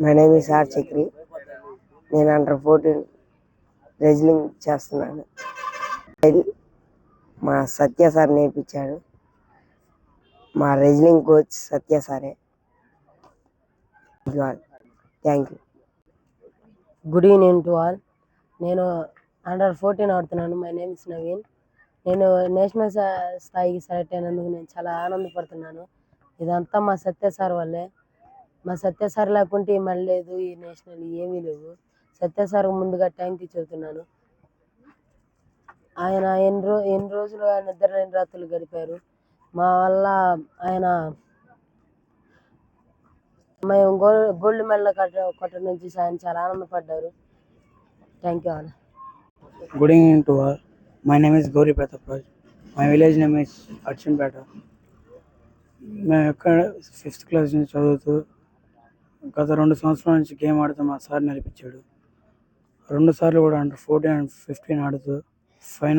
My name is R Chakri. నేను under 14 wrestling చేస్తున్నాను. మా సత్య సార్ నేర్పించాడు. మా రెజ్లింగ్ కోచ్ సత్య సారే. Thank you. Good evening to all. నేను అండర్ 14 ఆడుతున్నాను. My name is Naveen. నేను నేషనల్ స్థాయికి సెలెక్ట్ అయినందుకు నేను చాలా ఆనందపడుతున్నాను. ఇదంతా మా సత్య సార్ వల్లే. మా సత్య సార్ లేకుంటే మళ్ళీ లేదు, ఈ నేషనల్ ఏమీ లేవు. సత్య సార్ ముందుగా థ్యాంక్ యూ చెబుతున్నాను. ఆయన ఎన్ని రోజులు నిద్ర లేని రాత్రులు గడిపారు. మా వల్ల ఆయన మేము గోల్డ్ మెడల్ కొట్టడం చూసి ఆయన చాలా ఆనందపడ్డారు. Thank you all. Good evening to all. My name is Gauri Pratap Raj. My village name is Achinpeta. మేము ఎక్కడ 5th క్లాస్ నుంచి చదువుతూ గత 2 సంవత్సరాల నుంచి గేమ్ ఆడుతూ మా సార్ నేర్పించాడు. 2 సార్లు కూడా అండర్ 14 అండ్ 15 ఆడుతూ ఫైనల్